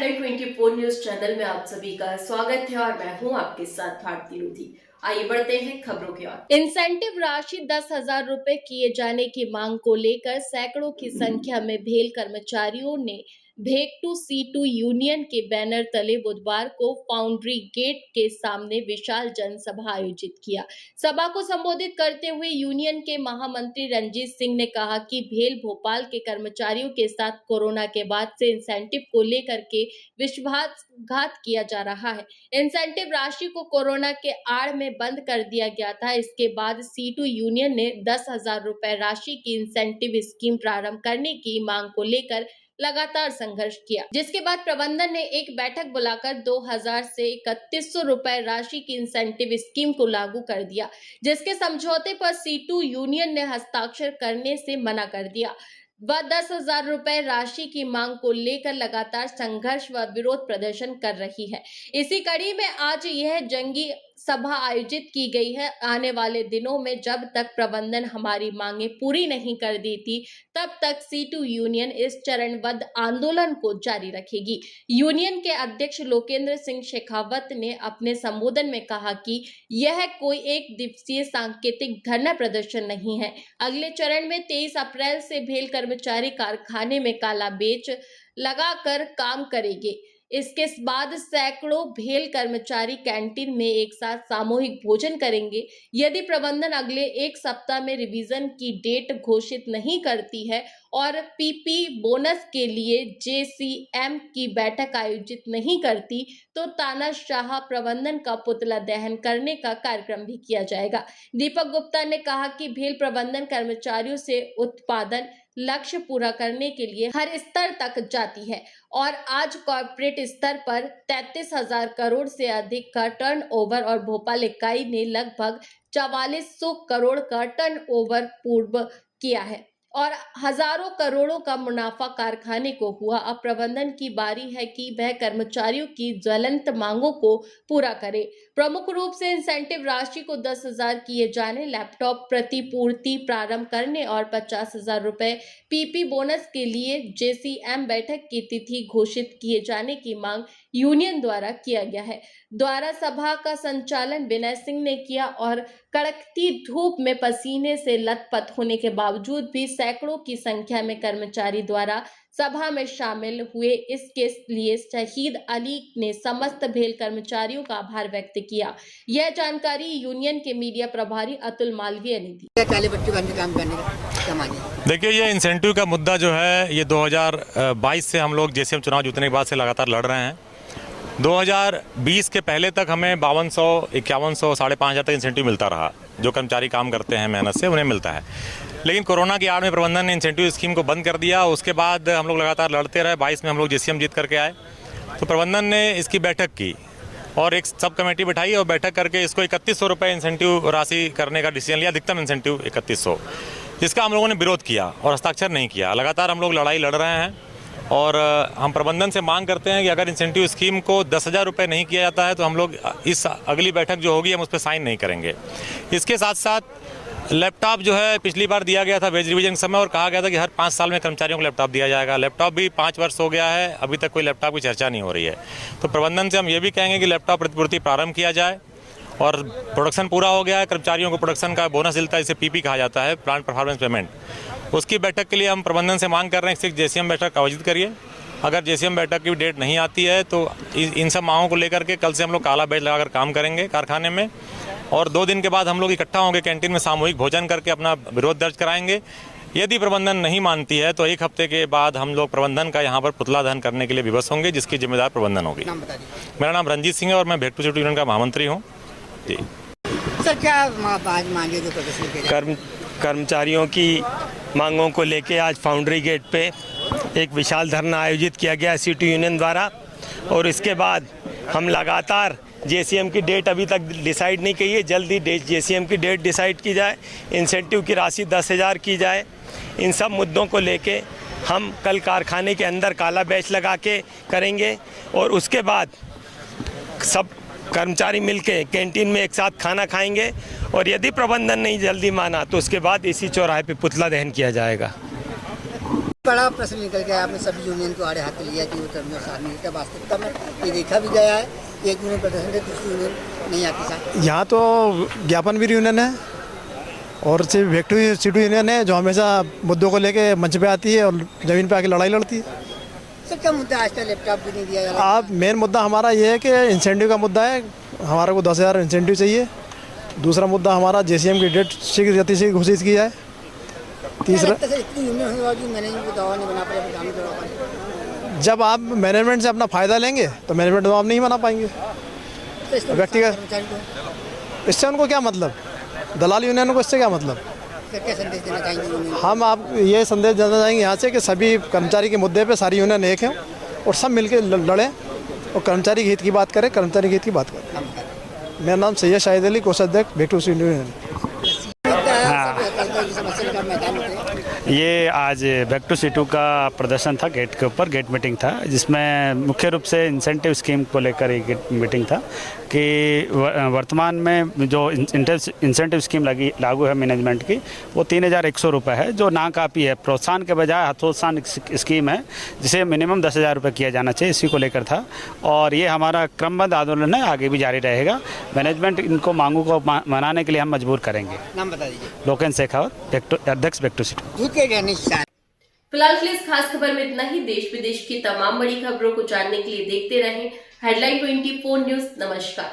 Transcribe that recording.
समय 24 news channel में आप सभी का स्वागत है और मैं हूं आपके साथ भारती लोधी। आइए बढ़ते हैं खबरों की ओर। इंसेंटिव राशि 10,000 रुपए किए जाने की मांग को लेकर सैकड़ों की संख्या में भेल कर्मचारियों ने भेक टू C2 यूनियन के बैनर तले बुधवार को फाउंड्री गेट के सामने विशाल जनसभा आयोजित किया। सभा को संबोधित करते हुए यूनियन के महामंत्री रंजीत सिंह ने कहा कि भेल भोपाल के कर्मचारियों के साथ कोरोना के बाद से इंसेंटिव को लेकर के विश्वासघात किया जा रहा है। इंसेंटिव राशि को कोरोना के आड़ में बंद कर दिया गया था। इसके बाद C2 यूनियन ने 10,000 रुपए राशि की इंसेंटिव स्कीम प्रारंभ करने की मांग को लेकर लगातार संघर्ष किया, जिसके बाद प्रबंधन ने एक बैठक बुलाकर 2,000 से 3,100 रुपए राशि की इंसेंटिव स्कीम को लागू कर दिया, जिसके समझौते पर C2 यूनियन ने हस्ताक्षर करने से मना कर दिया। वह 10,000 रुपए राशि की मांग को लेकर लगातार संघर्ष व विरोध प्रदर्शन कर रही है। इसी कड़ी में आज यह जंगी सभा आयोजित की गई है। आने वाले दिनों में जब तक प्रबंधन हमारी मांगे पूरी नहीं कर देती, तब तक C2 यूनियन इस चरणबद्ध आंदोलन को जारी रखेगी। यूनियन के अध्यक्ष लोकेंद्र सिंह शेखावत ने अपने संबोधन में कहा कि यह कोई एक दिवसीय सांकेतिक धरना प्रदर्शन नहीं है। अगले चरण में 23 अप्रैल से भेल कर्मचारी कारखाने में काला बेच लगाकर काम करेंगे। इसके बाद सैकड़ों भेल कर्मचारी कैंटीन में एक साथ सामूहिक भोजन करेंगे। यदि प्रबंधन अगले एक सप्ताह में रिवीजन की डेट घोषित नहीं करती है और PP बोनस के लिए JCM की बैठक आयोजित नहीं करती, तो तानाशाह प्रबंधन का पुतला दहन करने का कार्यक्रम भी किया जाएगा। दीपक गुप्ता ने कहा कि भेल प्रबंधन कर्मचारियों से उत्पादन लक्ष्य पूरा करने के लिए हर स्तर तक जाती है और आज कॉर्पोरेट स्तर पर 33,000 करोड़ से अधिक का टर्नओवर और भोपाल इकाई ने लगभग 4400 करोड़ का टर्नओवर पूर्व किया है और हजारों करोड़ों का मुनाफा कारखाने को हुआ। अब प्रबंधन की बारी है कि वह कर्मचारियों की ज्वलंत मांगों को पूरा करे। प्रमुख रूप से इंसेंटिव राशि को 10,000 किए जाने, लैपटॉप प्रतिपूर्ति प्रारंभ करने और 50,000 रुपए PP बोनस के लिए JCM बैठक की तिथि घोषित किए जाने की मांग यूनियन द्वारा किया गया है। द्वारा सभा का संचालन विनय सिंह ने किया और कड़कती धूप में पसीने से लथपथ होने के बावजूद भी सैकड़ों की संख्या में कर्मचारी द्वारा सभा में शामिल हुए। इसके लिए शहीद अली ने समस्त भेल कर्मचारियों का आभार व्यक्त किया। यह जानकारी यूनियन के मीडिया प्रभारी अतुल मालवीय ने दी। देखिए, ये इंसेंटिव का मुद्दा जो है ये 2022 से हम लोग JCM चुनाव जीतने के बाद से लगातार लड़ रहे हैं। 2020 के पहले तक हमें 5200, 5100, 5,500 तक इंसेंटिव मिलता रहा। जो कर्मचारी काम करते हैं मेहनत से उन्हें मिलता है, लेकिन कोरोना की आड़ में प्रबंधन ने इंसेंटिव स्कीम को बंद कर दिया। उसके बाद हम लोग लगातार लड़ते रहे। 22 में हम लोग JCM जीत करके आए, तो प्रबंधन ने इसकी बैठक की और एक सब कमेटी बैठाई और बैठक करके इसको 3,100 रुपये इंसेंटिव राशि करने का डिसीजन लिया। अधिकतम इंसेंटिव 3,100, जिसका हम लोगों ने विरोध किया और हस्ताक्षर नहीं किया। लगातार हम लोग लड़ाई लड़ रहे हैं और हम प्रबंधन से मांग करते हैं कि अगर इंसेंटिव स्कीम को 10,000 रुपये नहीं किया जाता है तो हम लोग इस अगली बैठक जो होगी हम उस पर साइन नहीं करेंगे। इसके साथ साथ लैपटॉप जो है पिछली बार दिया गया था वेज रिवीजन के समय और कहा गया था कि हर 5 साल में कर्मचारियों को लैपटॉप दिया जाएगा। लैपटॉप भी 5 वर्ष हो गया है, अभी तक कोई लैपटॉप की चर्चा नहीं हो रही है। तो प्रबंधन से हम ये भी कहेंगे कि लैपटॉप प्रतिपूर्ति प्रारंभ किया जाए और प्रोडक्शन पूरा हो गया है। कर्मचारियों को प्रोडक्शन का बोनस मिलता है, इसे PP कहा जाता है, प्लांट परफॉर्मेंस पेमेंट। उसकी बैठक के लिए हम प्रबंधन से मांग कर रहे हैं कि JCM बैठक आयोजित करिए। अगर JCM बैठक की डेट नहीं आती है तो इन सब मांगों को लेकर के कल से हम लोग काला बैच लगाकर काम करेंगे कारखाने में और 2 दिन के बाद हम लोग इकट्ठा होंगे कैंटीन में, सामूहिक भोजन करके अपना विरोध दर्ज कराएंगे। यदि प्रबंधन नहीं मानती है तो 1 हफ्ते के बाद हम लोग प्रबंधन का यहाँ पर पुतला दहन करने के लिए विवश होंगे, जिसकी जिम्मेदार प्रबंधन होगी। मेरा नाम रंजीत सिंह है और मैं भेक टू C2 यूनियन का महामंत्री हूँ। जी सर, क्या आज मांगे जो प्रदर्शन कर्मचारियों की मांगों को लेके आज फाउंड्री गेट पे एक विशाल धरना आयोजित किया गया C2 यूनियन द्वारा और इसके बाद हम लगातार JCM की डेट अभी तक डिसाइड नहीं की है। जल्दी JCM की डेट डिसाइड की जाए, इंसेंटिव की राशि 10,000 की जाए। इन सब मुद्दों को लेके हम कल कारखाने के अंदर काला बैच लगा के करेंगे और उसके बाद सब कर्मचारी मिलके कैंटीन में एक साथ खाना खाएंगे और यदि प्रबंधन नहीं जल्दी माना तो उसके बाद इसी चौराहे पे पुतला दहन किया जाएगा। बड़ा प्रश्न निकल गया, आपने सभी यूनियन को आड़े हाथ लिया कि वो टर्मिनल शामिल है। वास्तविकता में ये देखा भी गया है, एक यूनियन प्रदर्शन है, दूसरी यूनियन नहीं आती साथ। यहाँ तो ज्ञापनवीर यूनियन है और सिर्फ वेक्टू सीटू यूनियन है जो हमेशा मुद्दों को लेके मंच पे आती है और ज़मीन पे आके लड़ाई लड़ती है। सर क्या मुद्दा आज तक लैपटॉप भी नहीं दिया जा रहा? आप मेन मुद्दा हमारा ये है कि इंसेंटिव का मुद्दा है, हमारे को 10,000 इंसेंटिव चाहिए। दूसरा मुद्दा हमारा JCM की डेट शीघ्र गति से घोषित की जाए। तीसरा, इतनी यूनियन होने वाली मैनेजमेंट को दबाव नहीं बना पाए, काम नहीं करवा पाए। जब आप मैनेजमेंट से अपना फ़ायदा लेंगे तो मैनेजमेंट तो आप नहीं बना पाएंगे। तो इसको व्यक्तिगत कर्मचारी को इससे उनको क्या मतलब, दलाल यूनियन को इससे क्या मतलब। क्या संदेश देना चाहेंगे यूनियन? हम आप ये संदेश देना चाहेंगे यहाँ से कि सभी कर्मचारी के मुद्दे पे सारी यूनियन एक हैं और सब मिलकर लड़ें और कर्मचारी के हित की बात करें, कर्मचारी के हित की बात करें। मेरा नाम सैयद शाहिद अली, कोषाध्यक्ष वेक्टू यूनियन। ये आज वेक्टू सीटू का प्रदर्शन था गेट के ऊपर, गेट मीटिंग था, जिसमें मुख्य रूप से इंसेंटिव स्कीम को लेकर एक मीटिंग था कि वर्तमान में जो इंसेंटिव स्कीम लागू है मैनेजमेंट की, वो 3,100 रुपये है, जो नाकाफ़ी है। प्रोत्साहन के बजाय हतोत्साहन स्कीम है जिसे मिनिमम 10,000 रुपये किया जाना चाहिए, इसी को लेकर था। और ये हमारा क्रमबद्ध आंदोलन है, आगे भी जारी रहेगा। मैनेजमेंट इनको मांगों को मनाने के लिए हम मजबूर करेंगे। नाम बता दीजिए। लोकेन शेखावत, अध्यक्ष वेक्टू सीटू। फिलहाल के लिए इस खास खबर में इतना ही। देश विदेश की तमाम बड़ी खबरों को जानने के लिए देखते रहें हेडलाइन 24 न्यूज। नमस्कार।